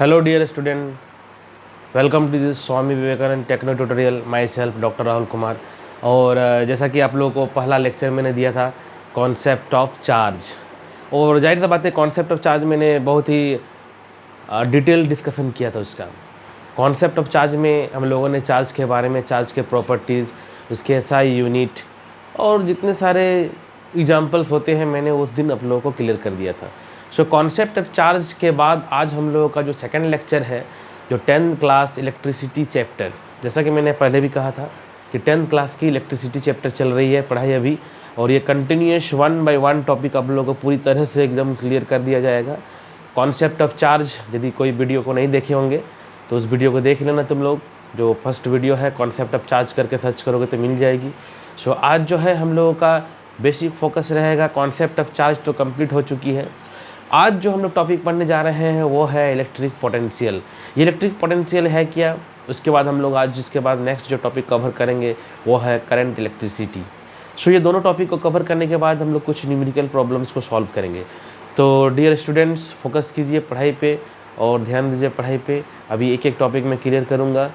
Hello dear student, welcome to this Swami Vivekananda techno tutorial. Myself doctor Rahul Kumar. और जैसा कि आप लोगों को पहला लेक्चर मैंने दिया था कॉन्सेप्ट ऑफ चार्ज, और जाहिर सी बात है कॉन्सेप्ट ऑफ चार्ज मैंने बहुत ही डिटेल डिस्कशन किया था उसका। कॉन्सेप्ट ऑफ चार्ज में हम लोगों ने चार्ज के बारे में, चार्ज के प्रॉपर्टीज़, उसके एसआई यूनिट और जितने सारे एग्जाम्पल्स होते हैं मैंने उस दिन आप लोगों को क्लियर कर दिया था। सो कॉन्सेप्ट ऑफ चार्ज के बाद आज हम लोगों का जो सेकंड लेक्चर है, जो 10th क्लास इलेक्ट्रिसिटी चैप्टर, जैसा कि मैंने पहले भी कहा था कि 10th क्लास की इलेक्ट्रिसिटी चैप्टर चल रही है पढ़ाई अभी, और ये कंटिन्यूस 1 by 1 टॉपिक आप लोगों को पूरी तरह से एकदम क्लियर कर दिया जाएगा। कॉन्सेप्ट ऑफ चार्ज, यदि कोई वीडियो को नहीं देखे होंगे तो उस वीडियो को देख लेना तुम लोग। जो फर्स्ट वीडियो है कॉन्सेप्ट ऑफ चार्ज करके सर्च करोगे तो मिल जाएगी। सो आज जो है हम लोगों का बेसिक फोकस रहेगा, कॉन्सेप्ट ऑफ चार्ज तो कंप्लीट हो चुकी है। आज जो हम लोग टॉपिक पढ़ने जा रहे हैं वो है इलेक्ट्रिक पोटेंशियल। ये इलेक्ट्रिक पोटेंशियल है क्या, उसके बाद हम लोग आज जिसके बाद नेक्स्ट जो टॉपिक कवर करेंगे वो है करंट इलेक्ट्रिसिटी। सो ये दोनों टॉपिक को कवर करने के बाद हम लोग कुछ न्यूमेरिकल प्रॉब्लम्स को सॉल्व करेंगे। तो डियर स्टूडेंट्स, फोकस कीजिए पढ़ाई पे और ध्यान दीजिए पढ़ाई पे। अभी एक एक टॉपिक मैं क्लियर करूँगा।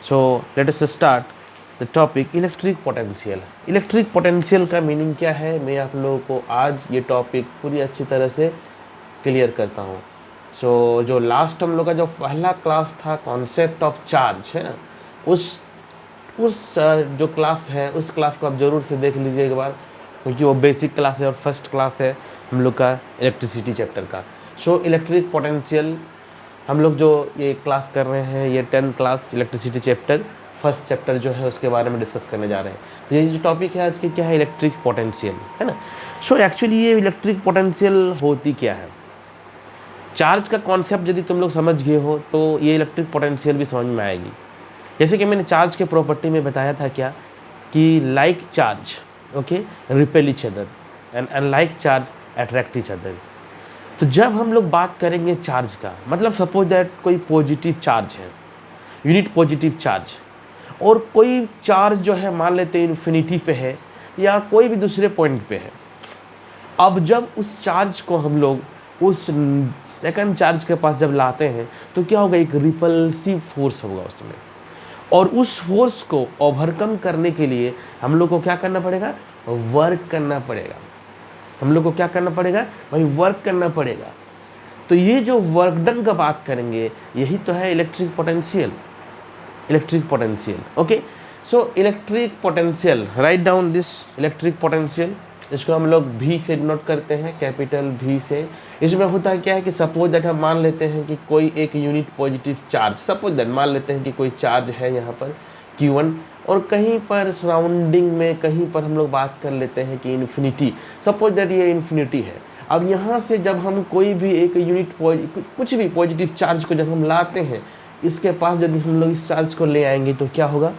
So let us start the topic electric potential. Electric potential का मीनिंग क्या है, मैं आप लोगों को आज ये टॉपिक पूरी अच्छी तरह से क्लियर करता हूँ। सो जो लास्ट हम लोग का जो पहला क्लास था कॉन्सेप्ट ऑफ चार्ज है ना, उस जो क्लास है उस क्लास को आप ज़रूर से देख लीजिए एक बार, क्योंकि वो बेसिक क्लास है और फर्स्ट क्लास है हम लोग का इलेक्ट्रिसिटी चैप्टर का। सो इलेक्ट्रिक पोटेंशियल हम लोग जो ये क्लास कर रहे हैं, ये 10th class electricity chapter first chapter जो है उसके बारे में डिस्कस करने जा रहे हैं। तो ये जो टॉपिक है आज की क्या है, इलेक्ट्रिक पोटेंशियल है ना। सो एक्चुअली ये इलेक्ट्रिक पोटेंशियल होती क्या है, चार्ज का कॉन्सेप्ट यदि तुम लोग समझ गए हो तो ये इलेक्ट्रिक पोटेंशियल भी समझ में आएगी। जैसे कि मैंने चार्ज के प्रॉपर्टी में बताया था क्या, कि like charge okay repel each other and unlike charge attract each other. तो जब हम लोग बात करेंगे चार्ज का, मतलब सपोज दैट कोई पॉजिटिव चार्ज है, यूनिट पॉजिटिव चार्ज, और कोई चार्ज जो है मान लेते हैं इन्फिनिटी पे है या कोई भी दूसरे पॉइंट पे है। अब जब उस चार्ज को हम लोग उस सेकंड चार्ज के पास जब लाते हैं तो क्या होगा, एक रिपल्सिव फोर्स होगा उसमें, और उस फोर्स को ओवरकम करने के लिए हम लोग को क्या करना पड़ेगा, वर्क करना पड़ेगा। हम लोग को क्या करना पड़ेगा भाई, वर्क करना पड़ेगा। तो ये जो वर्क डन का बात करेंगे यही तो है electric potential. Electric potential okay. So electric potential, right down this electric potential. इसको हम लोग भी से नोट करते हैं, कैपिटल भी से। इसमें होता है क्या है कि सपोज दैट हम मान लेते हैं कि कोई एक unit positive charge, suppose that मान लेते हैं कि कोई चार्ज है यहाँ पर Q1, और कहीं पर सराउंडिंग में कहीं पर हम लोग बात कर लेते हैं कि इन्फिनिटी, सपोज दैट ये इन्फिनिटी है। अब यहाँ से जब हम कोई भी एक यूनिट कुछ भी पॉजिटिव चार्ज को जब हम लाते हैं, इसके पास यदि हम लोग इस चार्ज को ले आएंगे तो क्या होगा,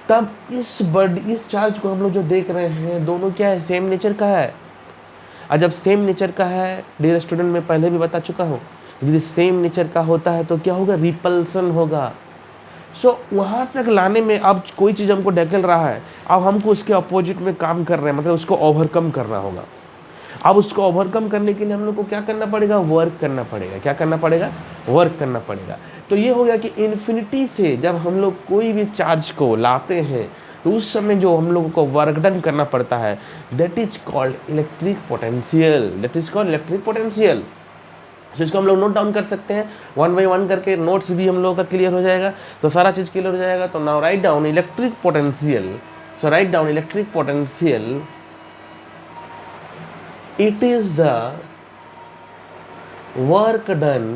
तब इस चार्ज को हम लोग जो देख रहे हैं दोनों क्या है, सेम नेचर का है। और जब सेम नेचर का है, डियर स्टूडेंट मैं पहले भी बता चुका हूँ, यदि सेम नेचर का होता है तो क्या होगा, रिपल्सन होगा। सो वहाँ तक लाने में अब कोई चीज़ हमको ढकेल रहा है, अब हमको उसके अपोजिट में काम कर रहे हैं, मतलब उसको ओवरकम करना होगा। अब उसको ओवरकम करने के लिए हम लोग को क्या करना पड़ेगा, वर्क करना पड़ेगा। क्या करना पड़ेगा, वर्क करना पड़ेगा। तो ये हो गया कि इन्फिनिटी से जब हम लोग कोई भी चार्ज को लाते हैं तो उस समय जो हम लोगों को वर्क डन करना पड़ता है, that is called electric potential. That is called electric potential. तो इसको हम लोग नोट डाउन कर सकते हैं 1 by 1 करके, नोट्स भी हम लोगों का क्लियर हो जाएगा, तो सारा चीज़ क्लियर हो जाएगा। तो now right down electric potential. So right down electric potential, it is the work done,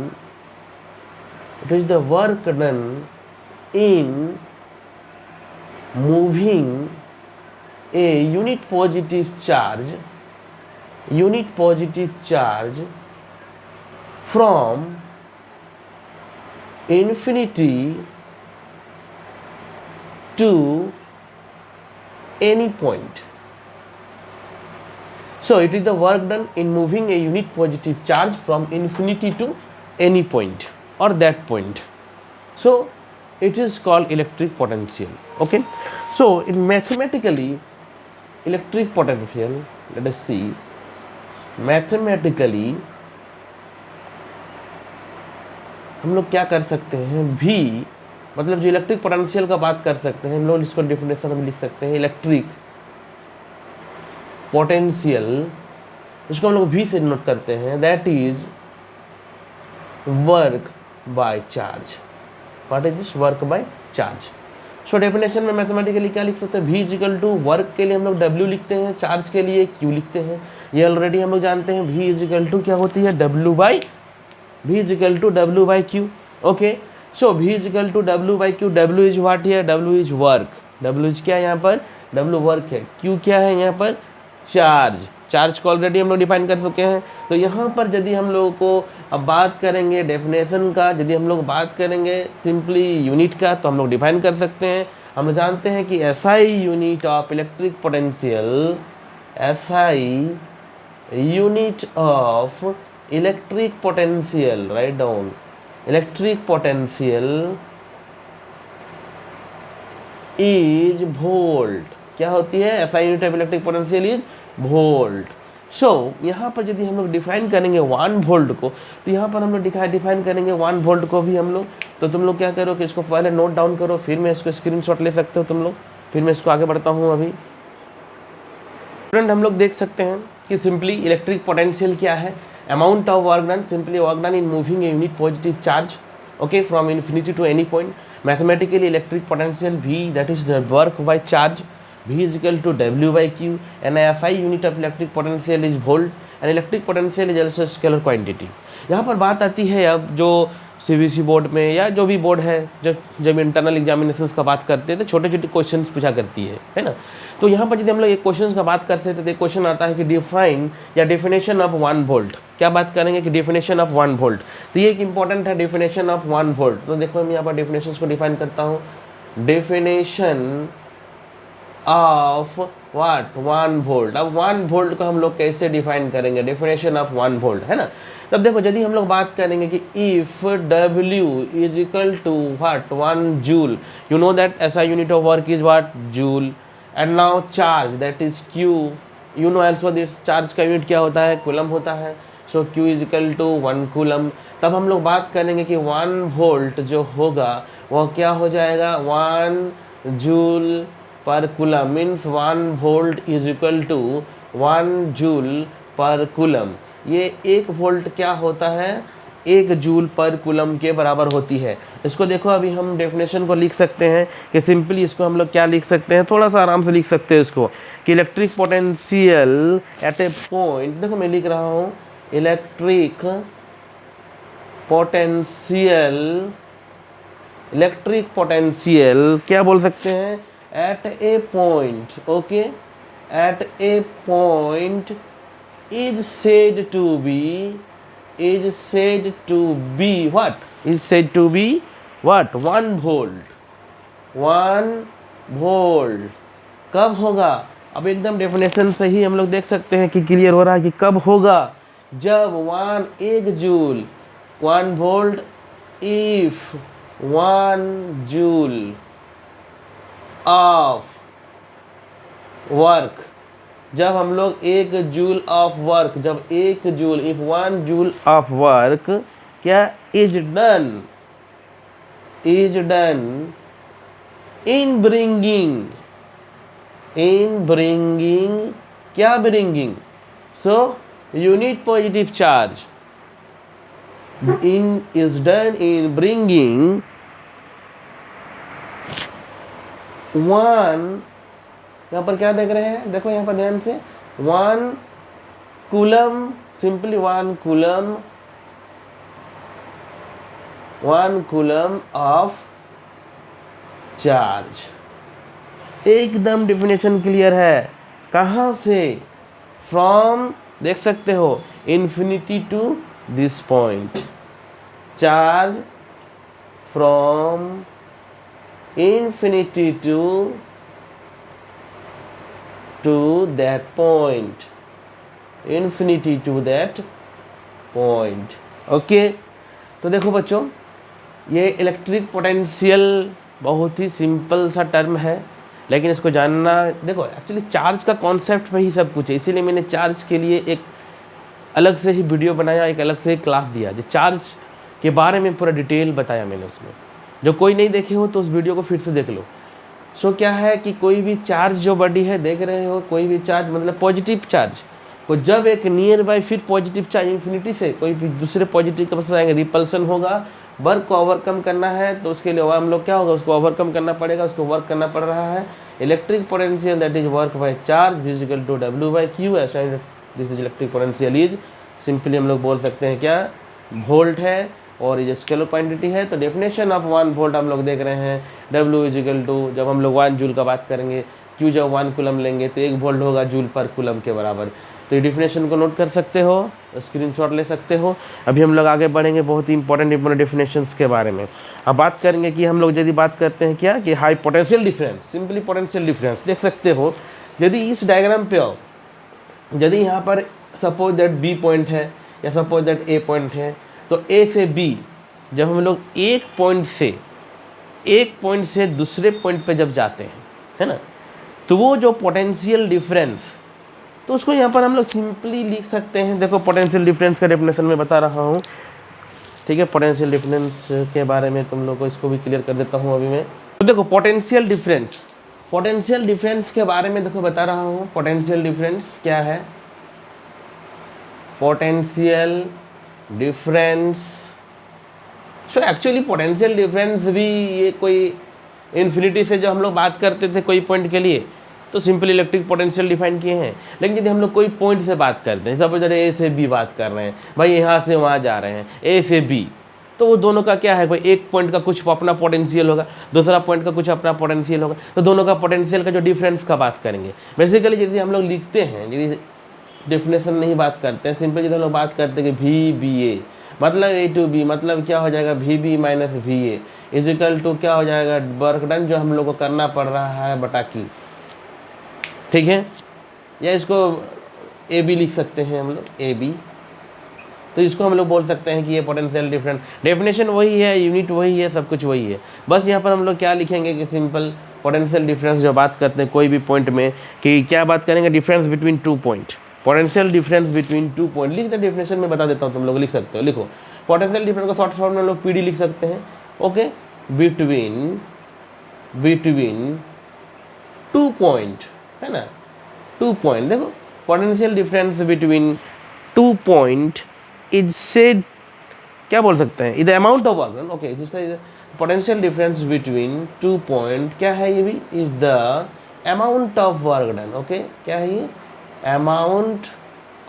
it is the work done in moving a unit positive charge from infinity to any point. So it is the work done in moving a unit positive charge from infinity to any point or that point. So it is called electric potential. Okay. So in mathematically, electric potential, let us see, mathematically हम लोग क्या कर सकते हैं, भी मतलब जो electric potential का बात कर सकते हैं हम लोग, इसको डेफिनेशन हम लिख सकते हैं इलेक्ट्रिक पोटेंशियल, इसको हम लोग भी से नोट करते हैं, that is work by charge. What is this, work by charge. So definition में मैथमेटिकली क्या लिख सकते हैं, v इजिकल टू वर्क के लिए हम लोग w लिखते हैं, चार्ज के लिए q लिखते हैं। ये ऑलरेडी हम लोग जानते हैं, v इजिकल टू क्या होती है, v equal to w by q। Okay, so v equal to w by q, w is what है, w is work, w is क्या है यहाँ पर, w वर्क है, q क्या है यहाँ पर, चार्ज। चार्ज को ऑलरेडी हम लोग डिफाइन कर चुके हैं। तो यहाँ पर यदि हम लोगों को अब बात करेंगे डेफिनेशन का, यदि हम लोग बात करेंगे सिंपली यूनिट का, तो हम लोग डिफाइन कर सकते हैं। हम लोग जानते हैं कि SI unit of electric potential, SI unit of electric potential, right down, electric potential is volt. क्या होती है, SI unit of electric potential is volt. So यहाँ पर यदि हम लोग डिफाइन करेंगे 1 वोल्ट को, तो यहाँ पर हम लोग डिफाइन करेंगे 1 वोल्ट को भी हम लोग। तो तुम लोग क्या करो कि इसको पहले नोट डाउन करो, फिर मैं इसको स्क्रीनशॉट ले सकते हो तुम लोग, फिर मैं इसको आगे बढ़ता हूँ। अभी स्टूडेंट हम लोग देख सकते हैं कि सिंपली इलेक्ट्रिक पोटेंशियल क्या है, amount of work done, simply work done in moving a unit positive charge, okay, from infinity to any point. Mathematically electric potential V, that is the work by charge, V is equal to W by Q, and SI unit of electric potential is volt, and electric potential is also scalar quantity। यहाँ पर बात आती है अब जो CBSE board में या जो भी बोर्ड है, जब इंटरनल एग्जामिनेशंस का बात करते हैं तो छोटे छोटे क्वेश्चंस पूछा करती है ना। तो यहाँ पर यदि हम लोग एक क्वेश्चन का बात करते हैं तो एक क्वेश्चन आता है कि डिफाइन या डेफिनेशन ऑफ 1 वोल्ट। क्या बात करेंगे कि डेफिनेशन ऑफ 1 वोल्ट, तो ये एक इंपॉर्टेंट है, डेफिनेशन ऑफ 1 वोल्ट। तो देखो मैं यहाँ पर डेफिनेशन को डिफाइन करता हूँ, डेफिनेशन ऑफ व्हाट, 1 वोल्ट। अब 1 वोल्ट को हम लोग कैसे डिफाइन करेंगे, डेफिनेशन ऑफ 1 वोल्ट, है ना। तब देखो यदि हम लोग बात करेंगे कि if W is equal to what, 1 joule, you know that SI unit of work is what, joule, and now charge that is Q, you know also this charge का यूनिट क्या होता है, कूलम होता है। So Q is equal to 1 coulomb. तब हम लोग बात करेंगे कि 1 वोल्ट जो होगा वह क्या हो जाएगा, 1 joule per coulomb, means 1 volt is equal to 1 joule per coulomb. ये 1 वोल्ट क्या होता है, 1 जूल पर कूलम के बराबर होती है। इसको देखो अभी हम डेफिनेशन को लिख सकते हैं कि सिंपली इसको हम लोग क्या लिख सकते हैं, थोड़ा सा आराम से लिख सकते हैं इसको, कि electric potential at A point, देखो मैं लिख रहा हूँ इलेक्ट्रिक पोटेंशियल क्या बोल सकते हैं, at a point, okay, at a point is said to be what, is said to be what, 1 volt, 1 volt। कब होगा, अब एकदम डेफिनेशन से ही हम लोग देख सकते हैं कि क्लियर हो रहा है कि कब होगा, जब 1 joule, 1 volt, if 1 joule of work, जब हम लोग 1 जूल ऑफ वर्क, जब 1 joule, if 1 joule of work क्या इज डन इन ब्रिंगिंग क्या, bringing, so unit positive charge is done in bringing 1, यहाँ पर क्या देख रहे हैं, देखो यहाँ पर ध्यान से, 1 coulomb, simply 1 coulomb of charge. एकदम डेफिनेशन क्लियर है, कहाँ से, फ्रॉम, देख सकते हो, infinity to this point, charge from infinity to that point, infinity to that point, okay. तो देखो बच्चों, ये इलेक्ट्रिक पोटेंशियल बहुत ही सिंपल सा टर्म है, लेकिन इसको जानना, देखो एक्चुअली चार्ज का कॉन्सेप्ट में ही सब कुछ है, इसीलिए मैंने चार्ज के लिए एक अलग से ही वीडियो बनाया, एक अलग से ही क्लास दिया, जो चार्ज के बारे में पूरा डिटेल बताया मैंने उसमें। जो कोई नहीं देखे हो तो उस वीडियो को फिर से देख लो। सो क्या है कि कोई भी चार्ज जो बॉडी है, देख रहे हो, कोई भी चार्ज मतलब पॉजिटिव चार्ज को जब एक नियर बाय फिर पॉजिटिव चार्ज इन्फिनिटी से कोई भी दूसरे पॉजिटिव के पास आएंगे, रिपल्सन होगा, वर्क को ओवरकम करना है, तो उसके लिए हम लोग क्या होगा, उसको ओवरकम करना पड़ेगा, उसको वर्क करना पड़ रहा है। Electric potential that is work by charge equal to W/Q। ऐसा this is electric potential is simply हम लोग बोल सकते हैं क्या, वोल्ट है, और ये स्केलर क्वांटिटी है। तो डेफिनेशन ऑफ 1 वोल्ट हम लोग देख रहे हैं, W इक्वल टू, जब हम लोग 1 जूल का बात करेंगे, Q जब 1 कूलम लेंगे तो 1 वोल्ट होगा जूल पर कूलम के बराबर। तो ये डेफिनेशन को नोट कर सकते हो, स्क्रीनशॉट ले सकते हो। अभी हम लोग आगे बढ़ेंगे बहुत ही इंपॉर्टेंट डेफिनेशंस के बारे में। अब बात करेंगे कि हम लोग यदि बात करते हैं क्या कि high potential difference, simply potential difference देख सकते हो। यदि इस डायग्राम पे आओ, यदि यहाँ पर सपोज दैट B पॉइंट है या सपोज दैट A पॉइंट है, तो A से B जब हम लोग एक पॉइंट से दूसरे पॉइंट पे जब जाते हैं, है ना, तो वो जो पोटेंशियल डिफरेंस, तो उसको यहाँ पर हम लोग सिंपली लिख सकते हैं। देखो पोटेंशियल डिफरेंस का डेफिनेशन में बता रहा हूँ, ठीक है। पोटेंशियल डिफरेंस के बारे में तुम लोग को इसको भी क्लियर कर देता हूँ अभी मैं। तो देखो पोटेंशियल डिफरेंस के बारे में देखो बता रहा हूँ। पोटेंशियल डिफरेंस क्या है, potential difference, so actually potential difference भी ये कोई इन्फिनिटी से जो हम लोग बात करते थे कोई पॉइंट के लिए, तो सिंपल इलेक्ट्रिक पोटेंशियल डिफाइन किए हैं। लेकिन यदि हम लोग कोई पॉइंट से बात करते हैं, सपोज A से B बात कर रहे हैं, भाई यहाँ से वहाँ जा रहे हैं A से B, तो वो दोनों का क्या है, कोई एक पॉइंट का कुछ अपना पोटेंशियल होगा, दूसरा पॉइंट का कुछ अपना पोटेंशियल होगा, तो दोनों का पोटेंशियल का जो डिफरेंस का बात करेंगे। बेसिकली यदि हम लोग लिखते हैं, यदि डेफिनेशन नहीं बात करते हैं, सिंपल यदि हम लोग बात करते हैं कि VBA मतलब A to B मतलब क्या हो जाएगा, VB minus VA is equal to क्या हो जाएगा, वर्क डन जो हम लोग को करना पड़ रहा है बटा Q, ठीक है। या इसको AB लिख सकते हैं हम लोग, AB। तो इसको हम लोग बोल सकते हैं कि ये पोटेंशियल डिफरेंस, डेफिनेशन वही है, यूनिट वही है, सब कुछ वही है। बस यहाँ पर हम लोग क्या लिखेंगे कि सिंपल पोटेंशियल डिफरेंस जो बात करते हैं कोई भी पॉइंट में, कि क्या बात करेंगे, difference between 2 point, potential difference between 2 point. लिख दे, डेफिनेशन में बता देता हूँ, तुम लोग लिख सकते हो। लिखो पोटेंशियल डिफरेंस का शॉर्ट फॉर्म में हम लोग PD लिख सकते हैं, ओके। बिटवीन 2 पॉइंट, है ना, 2 पॉइंट। देखो potential difference between 2 point is said, क्या बोल सकते हैं, is the amount of work, okay. Potential difference between 2 point क्या है, ये भी is the amount of work done, okay. क्या है ये, अमाउंट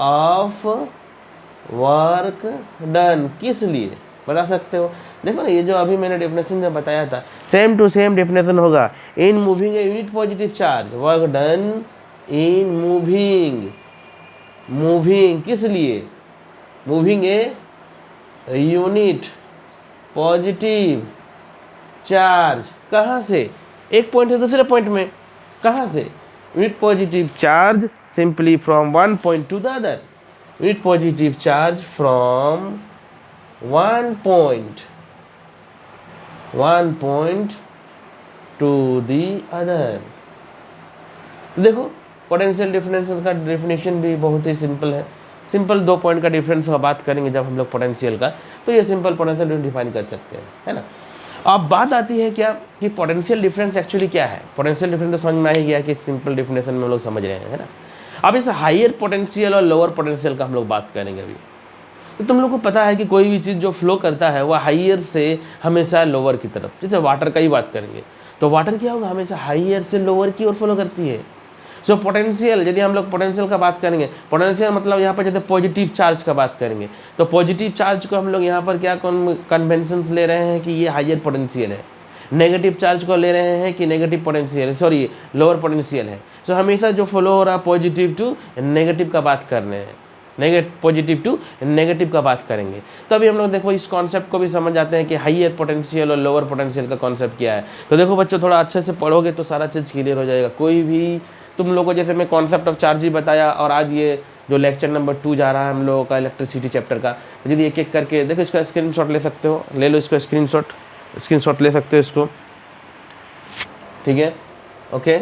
ऑफ वर्क डन, किस लिए बता सकते हो। देखो ना, ये जो अभी मैंने डेफिनेशन में बताया था, सेम टू सेम डेफिनेशन होगा। इन moving a unit positive charge, work done in moving किस लिए, moving a unit positive charge, कहाँ से, एक पॉइंट से दूसरे पॉइंट में, कहाँ से, unit positive charge simply from 1 point two the other, unit positive charge from 1 point two the other. देखो पोटेंशियल डिफरेंस का डेफिनेशन भी बहुत ही सिंपल है। सिंपल 2 पॉइंट का डिफरेंस का बात करेंगे जब हम लोग पोटेंशियल का, तो ये सिंपल पोटेंशियल डिफाइन कर सकते हैं, है ना। अब बात आती है क्या कि पोटेंशियल डिफरेंस एक्चुअली क्या है। पोटेंशियल डिफरेंस तो समझ में आ ही गया कि सिंपल डिफिनेशन में हम लोग समझ रहे हैं, है ना। अब इस हायर पोटेंशियल और लोअर पोटेंशियल का हम लोग बात करेंगे अभी। तो तुम लोग को पता है कि कोई भी चीज़ जो फ्लो करता है वह हाइयर से हमेशा लोअर की तरफ, जैसे वाटर का ही बात करेंगे तो वाटर क्या होगा, हमेशा हाइयर से लोअर की ओर फ्लो करती है। सो पोटेंशियल, यदि हम लोग पोटेंशियल का बात करेंगे, पोटेंशियल मतलब यहाँ पर जैसे पॉजिटिव चार्ज का बात करेंगे, तो पॉजिटिव चार्ज को हम लोग यहाँ पर क्या कन्वेंशंस ले रहे हैं कि ये हाइयर पोटेंशियल है। नेगेटिव चार्ज को ले रहे हैं कि negative potential, sorry lower potential है। सो हमेशा जो फ्लो हो रहा है पॉजिटिव टू नेगेटिव का बात कर रहे हैं, पॉजिटिव टू नेगेटिव का बात करेंगे। तो अभी हम लोग देखो इस कॉन्सेप्ट को भी समझ जाते हैं कि हाइयर पोटेंशियल और लोअर पोटेंशियल का कॉन्सेप्ट क्या है। तो देखो बच्चों, थोड़ा अच्छे से पढ़ोगे तो सारा चीज़ क्लियर हो जाएगा। कोई भी तुम लोगों को, जैसे मैं कॉन्सेप्ट ऑफ चार्ज ही बताया, और आज ये जो लेक्चर नंबर 2 जा रहा है हम लोगों का इलेक्ट्रिसिटी चैप्टर का, तो यदि एक एक करके देखो, इसका स्क्रीनशॉट ले सकते हो, ले लो इसको स्क्रीनशॉट ले सकते हो इसको, ठीक है, ओके।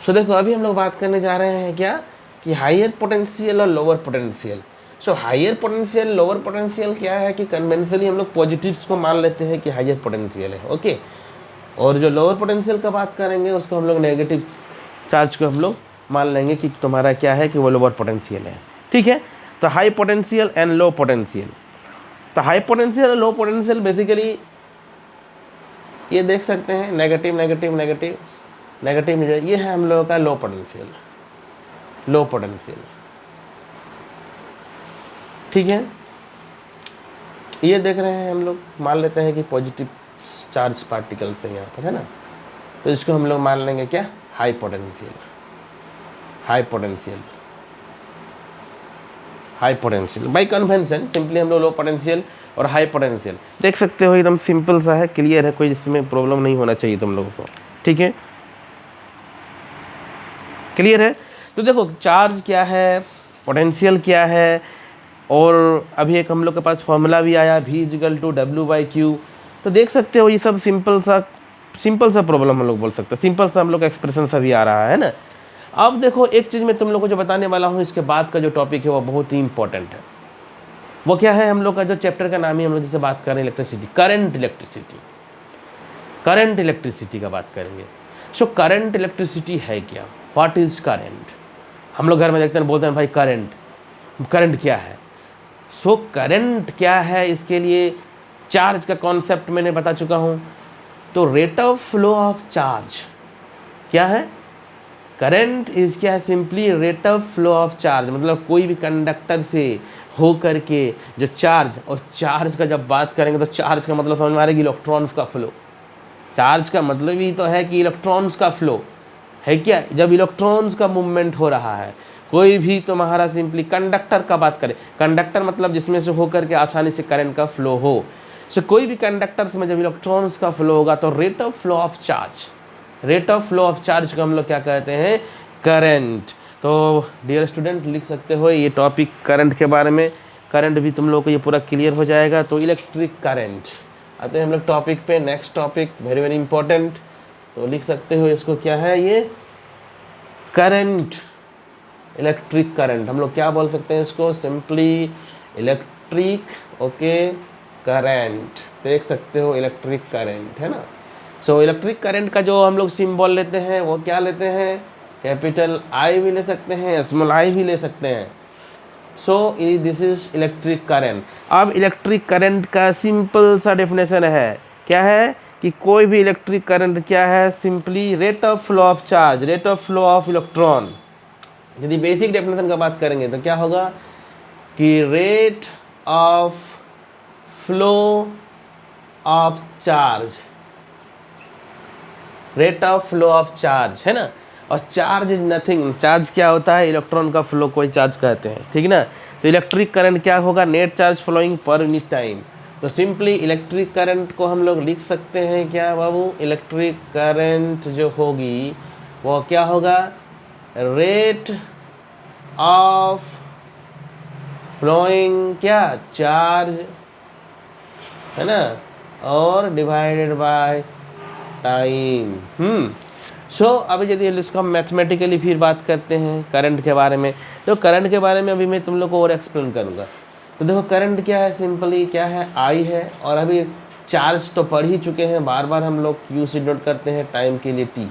सो देखो अभी हम लोग बात करने जा रहे हैं क्या कि हाइयर पोटेंशियल और lower potential. So higher potential lower potential क्या है कि कन्वेंशनली हम लोग पॉजिटिव्स को मान लेते हैं कि हायर पोटेंशियल है, ओके। और जो लोअर पोटेंशियल का बात करेंगे उसको हम लोग नेगेटिव चार्ज को हम लोग मान लेंगे कि तुम्हारा क्या है कि वो लोअर पोटेंशियल है, ठीक है। तो high potential and low potential, तो हाई पोटेंशियल और लो पोटेंशियल बेसिकली ये देख सकते हैं नेगेटिव नेगेटिव नेगेटिव नेगेटिव, ये है हम लोगों का लो पोटेंशियल, लो पोटेंशियल, ठीक है। ये देख रहे हैं हम लोग, मान लेते हैं कि पॉजिटिव चार्ज पार्टिकल्स है यहाँ पर, है ना, तो इसको हम लोग मान लेंगे क्या, high potential, high potential, high potential bye convention simply हम लोग लो पोटेंशियल और हाई पोटेंशियल देख सकते हो, एकदम सिंपल सा है, क्लियर है, कोई इसमें प्रॉब्लम नहीं होना चाहिए तुम लोगों को, ठीक है, क्लियर है। तो देखो चार्ज क्या है, पोटेंशियल क्या है, और अभी एक हम लोग के पास फॉर्मूला भी आया V=W/Q, तो देख सकते हो ये सब सिंपल सा प्रॉब्लम हम लोग बोल सकते हैं, सिंपल सा हम लोग एक्सप्रेशन सा भी आ रहा है ना। अब देखो एक चीज़ मैं तुम लोग को जो बताने वाला हूँ, इसके बाद का जो टॉपिक है वो बहुत ही इंपॉर्टेंट है। वो क्या है, हम लोग का जो चैप्टर का नाम ही हम लोग जिसे बात कर रहे हैं electricity, current electricity, current electricity का बात करेंगे। सो करंट इलेक्ट्रिसिटी है क्या, व्हाट इज करंट। हम लोग घर में देखते हैं, बोलते हैं भाई करंट क्या है। सो करंट क्या है, इसके लिए चार्ज का कॉन्सेप्ट मैंने बता चुका हूँ। तो rate of flow of charge क्या है, करंट इज क्या है, simply rate of flow of charge, मतलब कोई भी कंडक्टर से हो करके जो चार्ज, और चार्ज का जब बात करेंगे तो चार्ज का मतलब समझ में आ रहा है कि इलेक्ट्रॉन्स का फ्लो, चार्ज का मतलब ही तो है कि इलेक्ट्रॉन्स का फ्लो है क्या, जब इलेक्ट्रॉन्स का मूवमेंट हो रहा है कोई भी तुम्हारा, सिंपली कंडक्टर का बात करें, कंडक्टर मतलब जिसमें से होकर के आसानी से करंट का फ्लो हो। सो कोई भी कंडक्टर्स में जब इलेक्ट्रॉन्स का फ्लो होगा तो rate of flow of charge, rate of flow of charge को हम लोग क्या कहते हैं, करंट। तो डियर स्टूडेंट लिख सकते हो ये टॉपिक करंट के बारे में, करंट भी तुम लोग को ये पूरा क्लियर हो जाएगा। तो इलेक्ट्रिक करंट आते हैं हम लोग टॉपिक पे, next topic very very important, तो लिख सकते हो इसको क्या है, ये करंट, इलेक्ट्रिक करंट हम लोग क्या बोल सकते हैं इसको, सिंपली इलेक्ट्रिक, ओके, करंट देख सकते हो, इलेक्ट्रिक करंट है ना। सो इलेक्ट्रिक करंट का जो हम लोग सिंबल लेते हैं वो क्या लेते हैं, कैपिटल I भी ले सकते हैं, स्मॉल I भी ले सकते हैं। So this is electric current. अब इलेक्ट्रिक करंट का सिंपल सा डेफिनेशन है, क्या है कि कोई भी इलेक्ट्रिक करंट क्या है, simply rate of flow of charge, rate of flow of electron. यदि बेसिक डेफिनेशन का बात करेंगे तो क्या होगा कि rate of flow of charge, rate of flow of charge है ना, और चार्ज इज नथिंग, चार्ज क्या होता है, इलेक्ट्रॉन का फ्लो कोई चार्ज कहते हैं, ठीक ना। तो इलेक्ट्रिक करंट क्या होगा, net charge flowing per unit time. तो सिंपली इलेक्ट्रिक करंट को हम लोग लिख सकते हैं क्या बाबू, इलेक्ट्रिक करंट जो होगी वो क्या होगा, रेट ऑफ फ्लोइंग क्या, चार्ज है ना, और डिवाइडेड बाय टाइम। सो अभी यदि इसको हम मैथमेटिकली फिर बात करते हैं करंट के बारे में, तो करंट के बारे में अभी मैं तुम लोग को और एक्सप्लेन करूँगा। तो देखो करंट क्या है, सिंपली क्या है, I है, और अभी चार्ज तो पढ़ ही चुके हैं, बार बार हम लोग Q से डिनोट करते हैं टाइम के लिए T।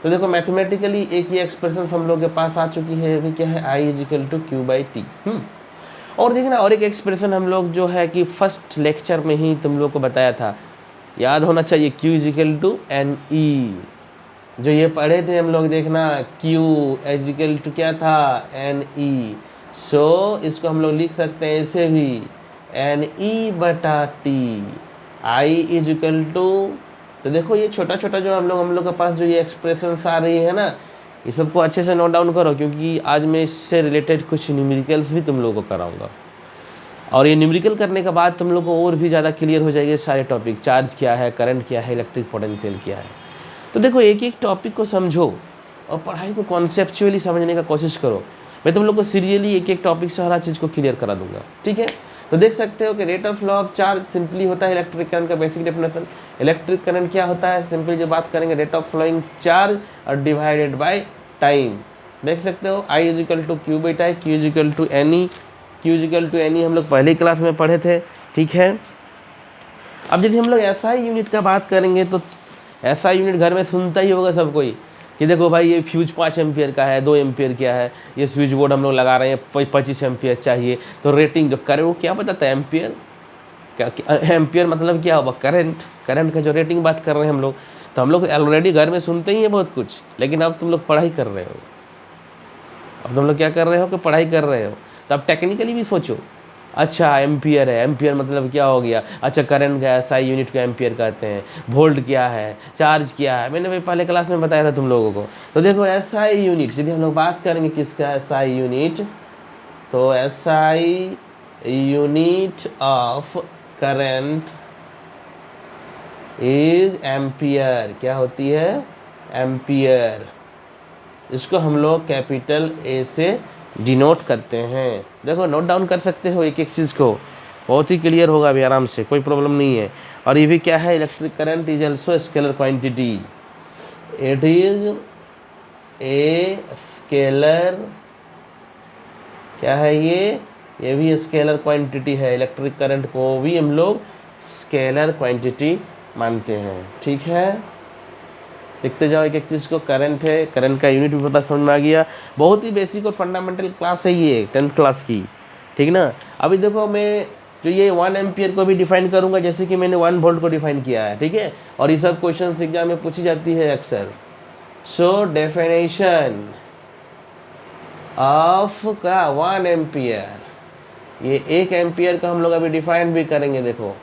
तो देखो मैथमेटिकली एक ही एक्सप्रेशन हम लोग के पास आ चुकी है, अभी क्या है, I=Q/T। और देखना और एक एक्सप्रेशन हम लोग जो है कि फर्स्ट लेक्चर में ही तुम लोग को बताया था, याद होना चाहिए, Q=NE, जो ये पढ़े थे हम लोग, देखना Q= क्या था, NE। सो इसको हम लोग लिख सकते हैं ऐसे भी, NE/T, I=, तो देखो ये छोटा छोटा जो हम लोग के पास जो ये एक्सप्रेशंस आ रही है ना, ये सबको अच्छे से नोट डाउन करो, क्योंकि आज मैं इससे रिलेटेड कुछ न्यूमेरिकल्स भी तुम लोगों को कराऊंगा, और ये न्यूमेरिकल करने के बाद तुम लोग को और भी ज़्यादा क्लियर हो जाएंगे सारे टॉपिक, चार्ज क्या है, करंट क्या है, इलेक्ट्रिक पोटेंशियल क्या है। तो देखो एक एक टॉपिक को समझो और पढ़ाई को कॉन्सेप्चुअली समझने का कोशिश करो। मैं तुम लोग को सीरियली एक एक टॉपिक से हर चीज़ को क्लियर करा दूंगा, ठीक है। तो देख सकते हो कि rate of flow of charge simply होता है इलेक्ट्रिक करंट का बेसिक डेफिनेशन। इलेक्ट्रिक करंट क्या होता है, सिंपली जो बात करेंगे, रेट ऑफ फ्लोइंग चार्ज और डिवाइडेड बाय टाइम। देख सकते हो I=Q/T, Q=NE, Q is equal to any हम लोग पहली क्लास में पढ़े थे, ठीक है। अब यदि हम लोग एसआई यूनिट का बात करेंगे तो एसआई यूनिट घर में सुनता ही होगा सब कोई कि देखो भाई ये फ्यूज 5 एम्पियर का है, 2 एम्पियर क्या है, ये स्विच बोर्ड हम लोग लगा रहे हैं 25 एम्पियर चाहिए, तो रेटिंग जो करे वो क्या बताता है एम्पियर, क्या एम्पियर मतलब क्या होगा, करंट का जो रेटिंग बात कर रहे हैं हम लोग। तो हम लोग ऑलरेडी घर में सुनते ही हैं बहुत कुछ, लेकिन अब तुम लोग पढ़ाई कर रहे हो, अब तुम लोग क्या कर रहे हो कि पढ़ाई कर रहे हो, तो अब टेक्निकली भी सोचो। अच्छा एम्पियर है, एम्पियर मतलब क्या हो गया, अच्छा करंट का एसआई यूनिट को एम्पियर कहते हैं, वोल्ट क्या है, चार्ज क्या है, मैंने भाई पहले क्लास में बताया था तुम लोगों को। तो देखो एसआई यूनिट, यदि हम लोग बात करेंगे किसका एसआई यूनिट, तो SI unit of current is ampere, क्या होती है, एम्पियर। इसको हम लोग कैपिटल ए से डिनोट करते हैं। देखो नोट डाउन कर सकते हो एक एक चीज़ को, बहुत ही क्लियर होगा अभी आराम से, कोई प्रॉब्लम नहीं है। और ये भी क्या है, electric current is also scalar quantity, it is a scalar, क्या है ये भी स्केलर क्वांटिटी है। इलेक्ट्रिक करंट को भी हम लोग स्केलर क्वांटिटी मानते हैं, ठीक है। देखते जाओ एक एक चीज़ को, करंट है, करंट का यूनिट भी पता समझ में आ गया। बहुत ही बेसिक और फंडामेंटल क्लास है ये 10th क्लास की, ठीक ना। अभी देखो मैं जो ये 1 एम्पियर को भी डिफाइन करूंगा, जैसे कि मैंने 1 वोल्ट को डिफाइन किया है, ठीक है। और ये सब क्वेश्चन एग्जाम में पूछी जाती है अक्सर। सो डेफिनेशन ऑफ का 1 एम्पियर, ये 1 एम्पियर का हम लोग अभी डिफाइन भी करेंगे। देखो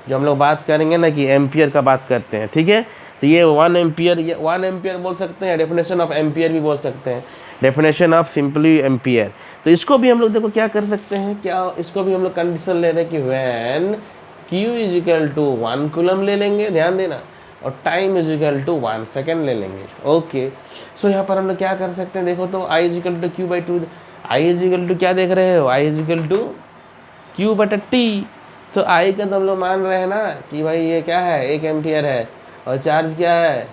जो हम लोग बात करेंगे ना कि एम्पियर का बात करते हैं, ठीक है। तो ये 1 एम्पियर, ये 1 एम्पियर बोल सकते हैं, डेफिनेशन ऑफ एम्पियर भी बोल सकते हैं, डेफिनेशन ऑफ सिंपली एम्पियर। तो इसको भी हम लोग देखो क्या कर सकते हैं, क्या इसको भी हम लोग कंडीशन ले रहे हैं कि when Q is equal to 1 coulomb ले लेंगे, ध्यान देना, और टाइम इजिकल टू 1 सेकेंड ले लेंगे। ओके, सो यहाँ पर हम लोग क्या कर सकते हैं, देखो तो I is equal to Q/2, I is equal to क्या देख रहे हो, I इजिकल टू Q/T। तो I का तो हम लोग मान रहे हैं ना कि भाई ये क्या है, 1 एम्पियर है, और चार्ज क्या है,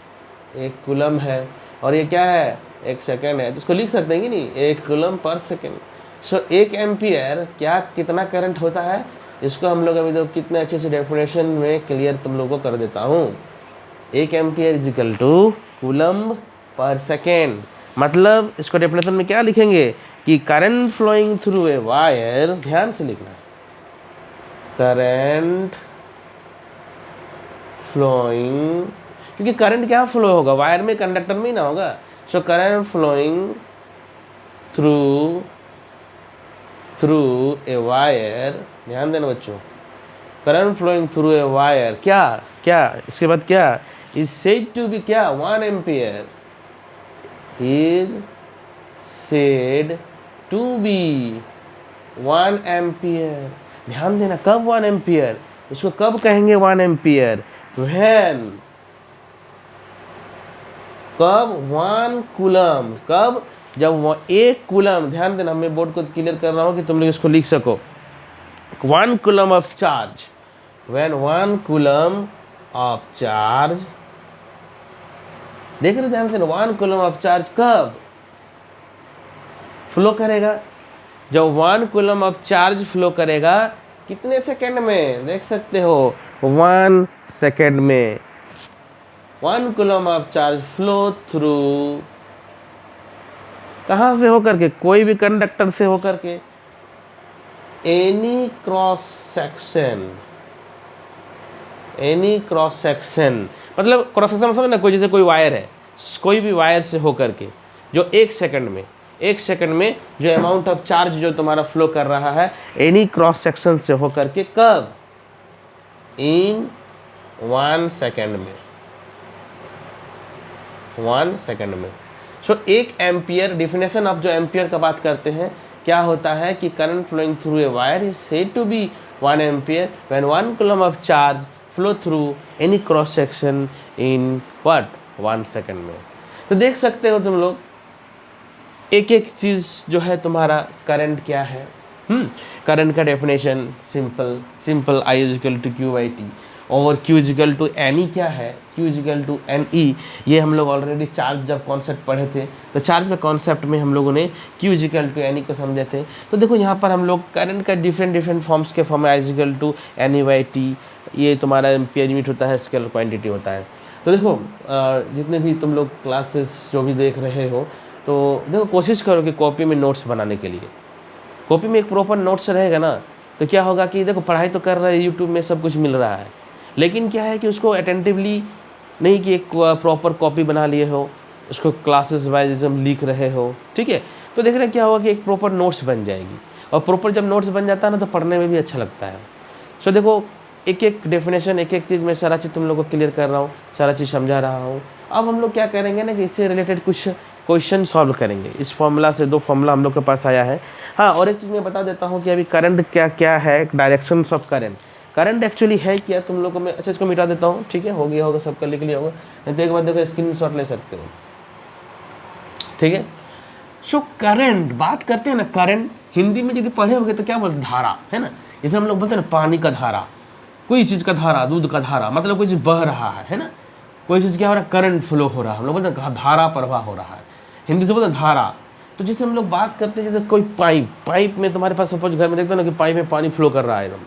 1 कूलम है, और ये क्या है, 1 सेकेंड है। तो इसको लिख सकते हैं कि नहीं, 1 कूलम पर सेकेंड। सो 1 एम्पियर क्या कितना करंट होता है, इसको हम लोग अभी तो कितने अच्छे से डेफिनेशन में क्लियर तुम लोगों को कर देता हूँ। 1 ampere is equal to coulomb per second, मतलब इसको डेफिनेशन में क्या लिखेंगे कि current flowing through a wire, ध्यान से लिखना, करंट फ्लोइंग, क्योंकि करंट क्या फ्लो होगा, वायर में, कंडक्टर में ही ना होगा। So current flowing through a wire, ध्यान देना बच्चों, current flowing through a wire, क्या इसके बाद क्या, इज सेड टू बी क्या, 1 ampere, is said to be 1 ampere. ध्यान देना, कब 1 एम्पियर, इसको कब कहेंगे 1 एम्पियर, व्हेन, कब 1 कूलम, कब, जब 1 कूलम, ध्यान देना मैं बोर्ड को क्लियर कर रहा हूं कि तुम लोग इसको लिख सको, 1 coulomb of charge, when 1 coulomb of charge, देख रहे ध्यान से, 1 कूलम ऑफ चार्ज कब फ्लो करेगा, जब 1 कूलम ऑफ चार्ज फ्लो करेगा, कितने सेकेंड में, देख सकते हो 1 सेकेंड में। 1 coulomb of charge flow through, कहाँ से होकर के, कोई भी कंडक्टर से होकर के, any cross section, any cross section, मतलब क्रॉस सेक्शन समझ ना, कोई जैसे कोई वायर है, कोई भी वायर से होकर के, जो 1 सेकंड में, 1 सेकंड में जो अमाउंट ऑफ चार्ज जो तुम्हारा फ्लो कर रहा है, एनी क्रॉस सेक्शन से होकर के, कब, इन 1 सेकंड में, 1 सेकंड में। सो 1 एम्पियर, डिफिनेशन ऑफ जो एम्पियर का बात करते हैं, क्या होता है कि current flowing through a wire is said to be 1 ampere when 1 coulomb of charge flow through any cross section in what, 1 second में। तो देख सकते हो तुम लोग एक एक चीज़ जो है तुम्हारा, करंट क्या है, करंट का definition simple, I is equal to Q/T, और Q is equal to N E क्या है, Q is equal to N E, ये हम लोग ऑलरेडी चार्ज जब कॉन्सेप्ट पढ़े थे तो चार्ज का कॉन्सेप्ट में हम लोगों ने Q is equal to N E को समझे थे। तो देखो यहाँ पर हम लोग करंट का डिफरेंट फॉर्म्स के form I is equal to N E by T, ये तुम्हारा एम्पियर यूनिट होता है, स्केलर क्वांटिटी होता है। तो देखो जितने भी तुम लोग क्लासेस जो भी देख रहे हो तो देखो कोशिश करो कि कॉपी में नोट्स बनाने के लिए, कॉपी में एक प्रॉपर नोट्स रहेगा ना तो क्या होगा कि देखो पढ़ाई तो कर रहे हैं, यूट्यूब में सब कुछ मिल रहा है, लेकिन क्या है कि उसको अटेंटिवली नहीं कि एक प्रॉपर कॉपी बना लिए हो, उसको क्लासेस वाइज हम लिख रहे हो, ठीक है। तो देख रहे हैं क्या होगा कि एक प्रॉपर नोट्स बन जाएगी, और प्रॉपर जब नोट्स बन जाता है ना तो पढ़ने में भी अच्छा लगता है। सो देखो एक एक डेफिनेशन, एक एक चीज़ मैं सारा चीज़ तुम लोग को क्लियर कर रहा हूँ, सारा चीज़ समझा रहा हूँ। अब हम लोग क्या करेंगे ना कि इससे रिलेटेड कुछ क्वेश्चन सॉल्व करेंगे। इस फॉर्मूला से 2 फॉर्मूला हम लोग के पास आया है। हाँ, और एक चीज़ मैं बता देता हूँ कि अभी करंट क्या क्या है, directions of current. Current actually है क्या तुम लोग को मैं, अच्छा इसको मिटा देता हूँ, ठीक है, हो गया होगा, सबका लिख लिया होगा, नहीं तो एक बार देखो स्क्रीनशॉट ले सकते हो, ठीक है। सो करंट बात करते हैं ना, करंट हिंदी में यदि पढ़े होगे तो क्या बोलते, धारा है ना। जैसे हम लोग बोलते हैं ना पानी का धारा, कोई चीज़ का धारा, दूध का धारा, मतलब कोई चीज़ बह रहा है ना, कोई चीज़ क्या हो रहा है, करंट फ्लो हो रहा है, हम लोग बोलते हैं धारा प्रवाह हो रहा है, हिंदी से बोलते हैं धारा। तो जैसे हम लोग बात करते हैं जैसे कोई पाइप में तुम्हारे पास सपोज घर में देखते हो ना कि पाइप में पानी फ्लो कर रहा है एकदम,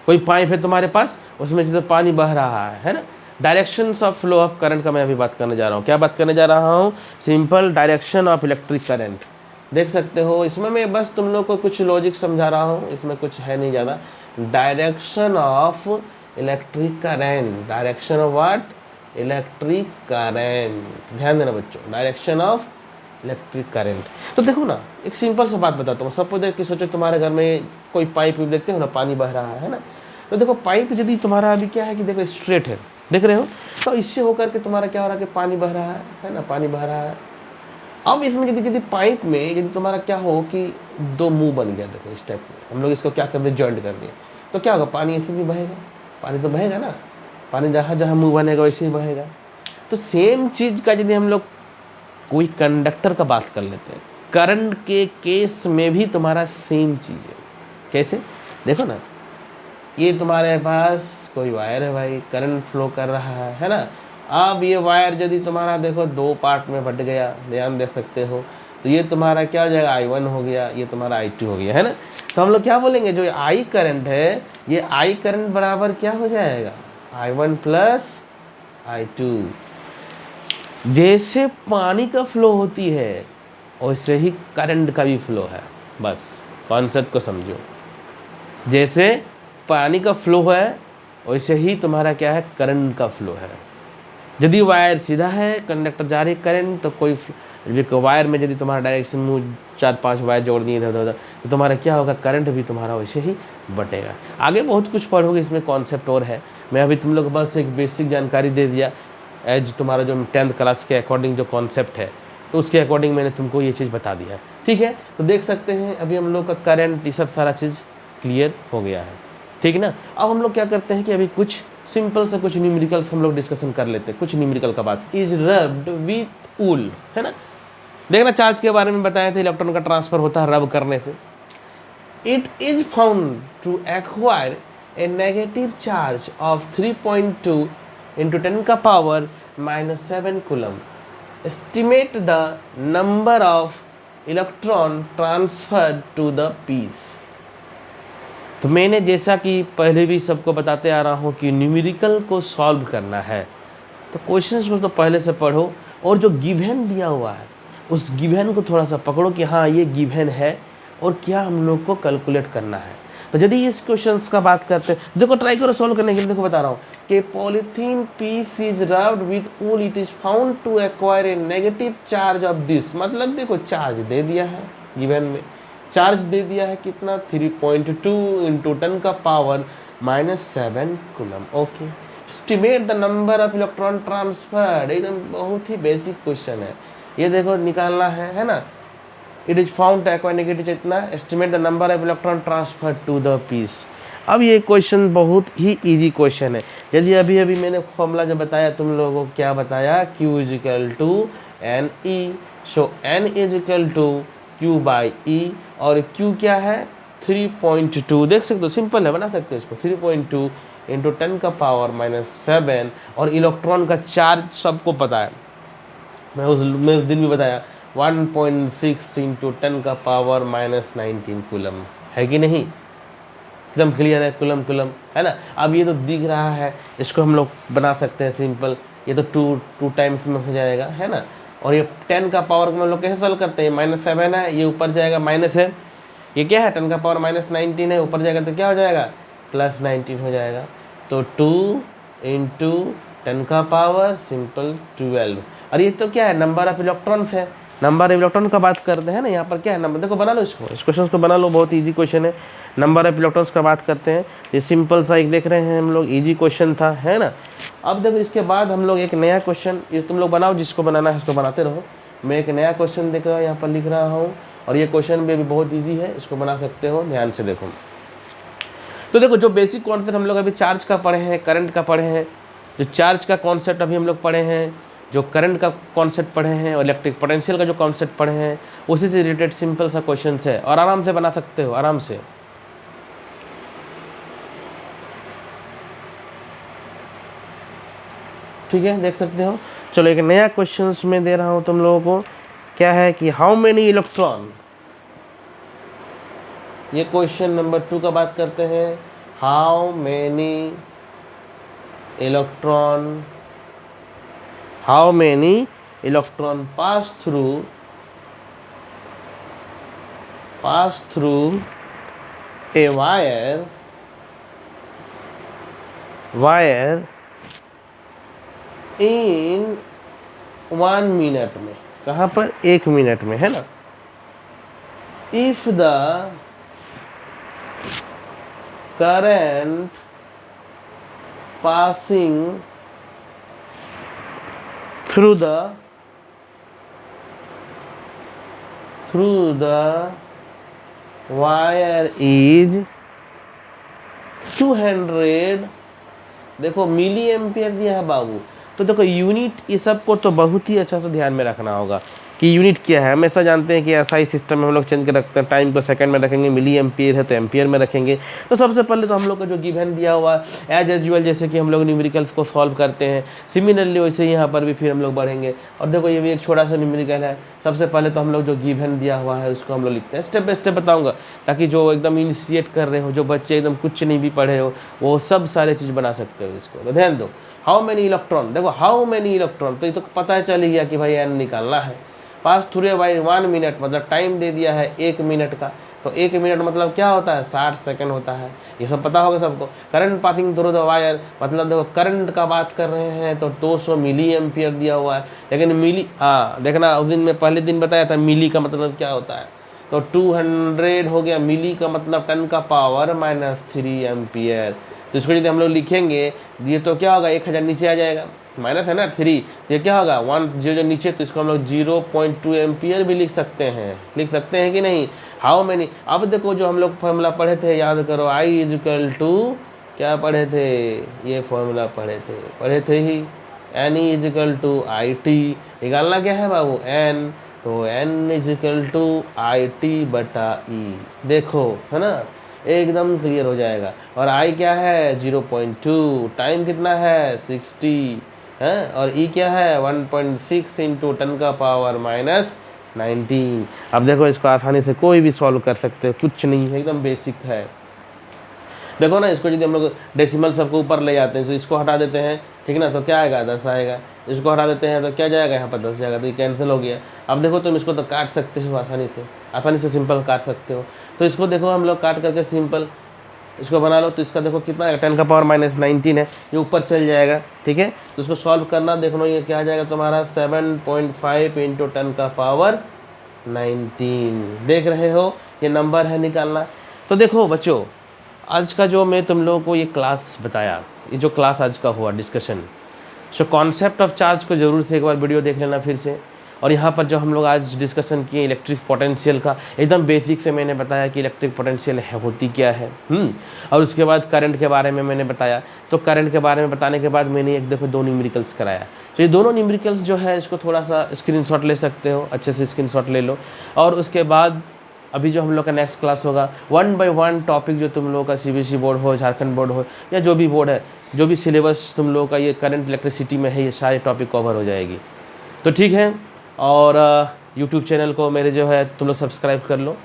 कोई पाइप है तुम्हारे पास, उसमें जैसे पानी बह रहा है ना। Directions of flow of current का मैं अभी बात करने जा रहा हूँ। क्या बात करने जा रहा हूँ, simple direction of electric current. देख सकते हो इसमें मैं बस तुम लोग को कुछ लॉजिक समझा रहा हूँ, इसमें कुछ है नहीं ज़्यादा। Direction of electric current, direction of what, electric current, ध्यान देना बच्चों, डायरेक्शन ऑफ इलेक्ट्रिक करंट। तो देखो ना एक सिंपल सा बात बताता हूँ, सपोज कि सोचो तुम्हारे घर में कोई पाइप देखते हो ना, पानी बह रहा है ना, तो देखो पाइप यदि तुम्हारा अभी क्या है कि देखो स्ट्रेट है, देख रहे हो, तो इससे होकर के तुम्हारा क्या हो रहा है कि पानी बह रहा है ना, पानी बह रहा है। अब इसमें यदि पाइप में यदि तुम्हारा क्या हो कि 2 मुंह बन गया, देखो इस टाइप से हम लोग इसको क्या कर दिए, जॉइंट कर दिए, तो क्या होगा, पानी ऐसे भी बहेगा, पानी तो बहेगा ना, पानी जहाँ जहाँ मुंह बनेगा वैसे ही बहेगा। तो सेम चीज़ का यदि हम लोग कोई कंडक्टर का बात कर लेते हैं, करंट के केस में भी तुम्हारा सेम चीज़ है। कैसे, देखो ना, ये तुम्हारे पास कोई वायर है भाई, करंट फ्लो कर रहा है ना। अब ये वायर यदि तुम्हारा देखो 2 पार्ट में बट गया, ध्यान दे सकते हो, तो ये तुम्हारा क्या हो जाएगा, I1 हो गया, ये तुम्हारा I2 हो गया, है ना। तो हम लोग क्या बोलेंगे, जो I करंट है, ये I करंट बराबर क्या हो जाएगा, I1 प्लस I2। जैसे पानी का फ्लो होती है वैसे ही करंट का भी फ्लो है, बस कॉन्सेप्ट को समझो। जैसे पानी का फ्लो है वैसे ही तुम्हारा क्या है, करंट का फ्लो है। यदि वायर सीधा है, कंडक्टर जा रही करंट, तो कोई वायर में यदि तुम्हारा डायरेक्शन मुँह 4-5 वायर जोड़ दिए इधर उधर, तो तुम्हारा क्या होगा, करंट भी तुम्हारा वैसे ही बटेगा। आगे बहुत कुछ पढ़ोगे, इसमें कॉन्सेप्ट और है, मैं अभी तुम लोग बस एक बेसिक जानकारी दे दिया एज तुम्हारा जो 10th क्लास के अकॉर्डिंग जो कॉन्सेप्ट है, तो उसके अकॉर्डिंग मैंने तुमको ये चीज़ बता दिया, ठीक है। तो देख सकते हैं अभी हम लोग का करंट, ये सब सारा चीज़ क्लियर हो गया है, ठीक है ना। अब हम लोग क्या करते हैं कि अभी कुछ सिंपल से कुछ न्यूमेरिकल्स हम लोग डिस्कशन कर लेते हैं, कुछ न्यूमेरिकल का बात। इज रब्ड विथ वूल, है ना। देखना चार्ज के बारे में बताए थे, इलेक्ट्रॉन का ट्रांसफर होता है रब करने से। It is found to acquire a negative charge of 3.2 into 10 का power -7 coulomb. Estimate the number of electron transferred to the piece. तो मैंने जैसा कि पहले भी सबको बताते आ रहा हूँ कि न्यूमेरिकल को सॉल्व करना है तो क्वेश्चंस को तो पहले से पढ़ो, और जो गिवन दिया हुआ है उस गिवन को थोड़ा सा पकड़ो कि हाँ ये गिवन है और क्या हम लोग को कैलकुलेट करना है। तो यदि इस क्वेश्चंस का बात करते हैं, देखो ट्राई करो सॉल्व करने के लिए। देखो बता रहा हूँ कि polythene piece is rubbed with wool, it is found to acquire a negative charge of this. मतलब देखो चार्ज दे दिया है, गिवन में चार्ज दे दिया है कितना, 3.2 इंटू 10 का power -7 coulomb. Okay, estimate the number of electron transferred, एकदम बहुत ही बेसिक क्वेश्चन है ये, देखो निकालना है ना। It is found to acquire negative इतना, estimate the number of electron transferred to the piece. अब ये क्वेश्चन बहुत ही इजी क्वेश्चन है। यदि अभी अभी मैंने फॉर्मूला जब बताया तुम लोगों को, क्या बताया, Q is equal to N E. So N is equal to Q by E, और Q क्या है, 3.2। देख सकते हो, सिंपल है, बना सकते हो इसको, 3.2 इंटू 10 का पावर -7 और इलेक्ट्रॉन का चार्ज सबको पता है, मैं उस दिन भी बताया 1.6 इंटू 10 का पावर -19 कूलम, है कि नहीं? एकदम क्लियर है, कूलम कूलम है ना। अब ये तो दिख रहा है, इसको हम लोग बना सकते हैं सिंपल, ये तो टू टाइम्स में हो जाएगा, है ना। और ये 10 का पावर को हम लोग कैसे सॉल्व करते हैं, -7 है, ये ऊपर जाएगा माइनस है, ये क्या है 10 का पावर -19 है, ऊपर जाएगा तो क्या हो जाएगा +19 हो जाएगा। तो 2 इंटू 10 का पावर सिंपल 12। और ये तो क्या है, नंबर ऑफ इलेक्ट्रॉन्स है, नंबर ऑफ इलेक्ट्रॉन का बात करते हैं ना, यहाँ पर क्या है नंबर, देखो बना लो इसको, इस क्वेश्चन को बना लो, बहुत इजी क्वेश्चन है। नंबर ऑफ इलेक्ट्रॉन्स का बात करते हैं, ये सिंपल सा एक देख रहे हैं हम लोग, इजी क्वेश्चन था, है ना। अब देखो इसके बाद हम लोग एक नया क्वेश्चन, ये तुम लोग बनाओ, जिसको बनाना है इसको बनाते रहो। मैं एक नया क्वेश्चन देख रहा हूँ, यहाँ पर लिख रहा हूँ, और ये क्वेश्चन भी अभी बहुत ईजी है, इसको बना सकते हो, ध्यान से देखो। तो देखो जो बेसिक कॉन्सेप्ट हम लोग अभी चार्ज का पढ़े हैं, करंट का पढ़े हैं, जो चार्ज का कॉन्सेप्ट अभी हम लोग पढ़े हैं, जो करंट का कॉन्सेप्ट पढ़े हैं, और इलेक्ट्रिक पोटेंशियल का जो कॉन्सेप्ट पढ़े हैं, उसी से रिलेटेड सिंपल सा क्वेश्चन है, और आराम से बना सकते हो, आराम से। ठीक है, देख सकते हो। चलो एक नया क्वेश्चन में दे रहा हूँ तुम लोगों को, क्या है कि हाउ मेनी इलेक्ट्रॉन, ये क्वेश्चन नंबर 2 का बात करते हैं। How many electron pass through a wire in 1 minute में, कहाँ पर 1 मिनट में, है ना। If the current passing through the wire is 200, देखो मिली एम्पियर दिया है बाबू। तो देखो यूनिट, ये सबको तो बहुत ही अच्छा से ध्यान में रखना होगा कि यूनिट क्या है। हमेशा जानते हैं कि एसआई सिस्टम में हम लोग चेंज कर रखते हैं, टाइम को सेकंड में रखेंगे, मिली एम्पियर है तो एम्पियर में रखेंगे। तो सबसे पहले तो हम लोग का जो गिवन दिया हुआ एज यूजुअल, जैसे कि हम लोग न्यूमेरिकल्स को सॉल्व करते हैं, सिमिलरली वैसे यहाँ पर भी फिर हम लोग बढ़ेंगे। और देखो ये भी एक छोटा सा न्यूमेरिकल है, सबसे पहले तो हम लोग जो गिवन दिया हुआ है उसको हम लोग लिखते हैं, स्टेप बाय स्टेप बताऊँगा, ताकि जो एकदम इनिशिएट कर रहे हो, जो बच्चे एकदम कुछ नहीं भी पढ़े हो, वो सब सारे चीज़ बना सकते हो इसको। तो ध्यान दो, हाउ मेनी इलेक्ट्रॉन, देखो हाउ मेनी इलेक्ट्रॉन, तो ये तो पता चल गया कि भाई एन निकालना है। Pass through a wire 1 minute, मतलब टाइम दे दिया है 1 मिनट का, तो 1 मिनट मतलब क्या होता है 60 सेकंड होता है, ये सब पता होगा सबको। Current passing through the wire, मतलब देखो करंट का बात कर रहे हैं तो 200 मिली एम्पियर दिया हुआ है, लेकिन मिली, हाँ देखना उस दिन में पहले दिन बताया था मिली का मतलब क्या होता है, तो 200 हो गया, मिली का मतलब 10 का पावर -3 एम्पियर। तो इसको यदि हम लोग लिखेंगे, ये तो क्या होगा 1000 नीचे आ जाएगा, माइनस है ना 3, तो ये क्या होगा 1 जो नीचे, तो इसको हम लोग 0.2 एम्पियर भी लिख सकते हैं कि नहीं। हाउ मेनी, अब देखो जो हम लोग फॉर्मूला पढ़े थे, याद करो, I इजिकल टू क्या पढ़े थे, ये फॉर्मूला पढ़े थे ही, N इजिकल टू IT, निकालना क्या है बाबू N, तो N इजिकल टू IT बटा E, देखो है ना, एकदम क्लियर हो जाएगा। और I क्या है 0.2, टाइम कितना है 60 है, और E क्या है 1.6 इंटू 10 का पावर -19। अब देखो इसको आसानी से कोई भी सॉल्व कर सकते हो, कुछ नहीं है, एकदम बेसिक है। देखो ना, इसको यदि हम लोग डेसिमल सबको ऊपर ले जाते हैं, तो इसको हटा देते हैं, ठीक ना, तो क्या आएगा 10 आएगा, इसको हटा देते हैं तो क्या जाएगा यहाँ पर 10 जाएगा, तो ये कैंसिल हो गया। अब देखो तुम इसको तो काट सकते हो आसानी से सिंपल काट सकते हो। तो इसको देखो हम लोग काट करके सिंपल इसको बना लो, तो इसका देखो कितना है 10 का पावर -19 है, ये ऊपर चल जाएगा, ठीक है। तो इसको सॉल्व करना, देखो ये क्या आ जाएगा तुम्हारा 7.5 इंटू 10 का पावर 19, देख रहे हो, ये नंबर है निकालना। तो देखो बच्चों, आज का जो मैं तुम लोगों को ये क्लास बताया, ये जो क्लास आज का हुआ discussion, so concept of charge को ज़रूर से एक बार वीडियो देख लेना फिर से। और यहाँ पर जो हम लोग आज डिस्कशन किए इलेक्ट्रिक पोटेंशियल का, एकदम बेसिक से मैंने बताया कि इलेक्ट्रिक पोटेंशियल होती क्या है। और उसके बाद करंट के बारे में मैंने बताया। तो करंट के बारे में बताने के बाद मैंने एक देखो 2 न्यूमेरिकल्स कराया। तो ये दोनों न्यूमेरिकल्स जो है, इसको थोड़ा सा स्क्रीनशॉट ले सकते हो, अच्छे से स्क्रीनशॉट ले लो। और उसके बाद अभी जो हम लोग का नेक्स्ट क्लास होगा 1 बाय 1 टॉपिक, जो तुम लोगों का सीबीएसई बोर्ड हो, झारखंड बोर्ड हो, या जो भी बोर्ड है, जो भी सिलेबस तुम लोगों का ये करंट इलेक्ट्रिसिटी में है, ये सारे टॉपिक कवर हो जाएगी। तो ठीक है, और यूट्यूब चैनल को मेरे जो है तुम लोग सब्सक्राइब कर लो,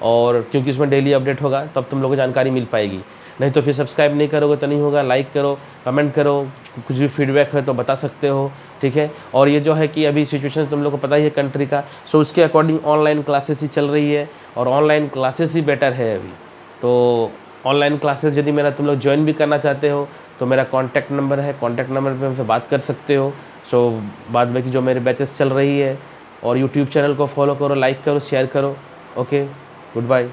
और क्योंकि इसमें डेली अपडेट होगा तब तुम लोगों को जानकारी मिल पाएगी। नहीं तो फिर सब्सक्राइब नहीं करोगे तो नहीं होगा। लाइक करो, कमेंट करो, कुछ भी फीडबैक है तो बता सकते हो, ठीक है। और ये जो है कि अभी सिचुएशन तुम लोग को पता ही है कंट्री का, सो उसके अकॉर्डिंग ऑनलाइन क्लासेस ही चल रही है, और ऑनलाइन क्लासेस ही बेटर है अभी। तो ऑनलाइन क्लासेस यदि मेरा तुम लोग ज्वाइन भी करना चाहते हो तो मेरा कॉन्टैक्ट नंबर है, कॉन्टैक्ट नंबर पर हमसे बात कर सकते हो। सो बाद में कि जो मेरे बैचेस चल रही है, और यूट्यूब चैनल को फॉलो करो, लाइक करो, शेयर करो। Okay, good bye.